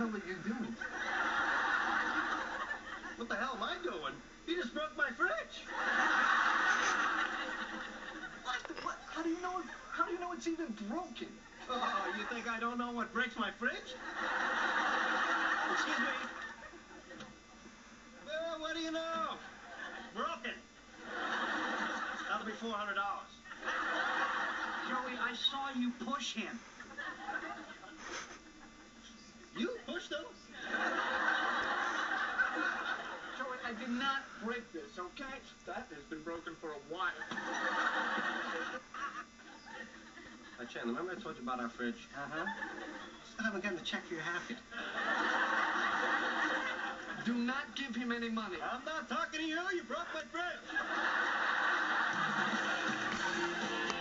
hell are you doing? What the hell am I doing? You just broke my fridge. What? How do you know it's even broken? Oh, you think I don't know what breaks my fridge? Excuse me. Well, what do you know? Broken. That'll be $400. Joey, I saw you push him. You pushed him? Joey, I did not break this, okay? That has been broken for a while. Chandler, remember I told you about our fridge? Uh-huh. Still haven't gotten the check for your half yet. Do not give him any money. I'm not talking to you. You broke my fridge.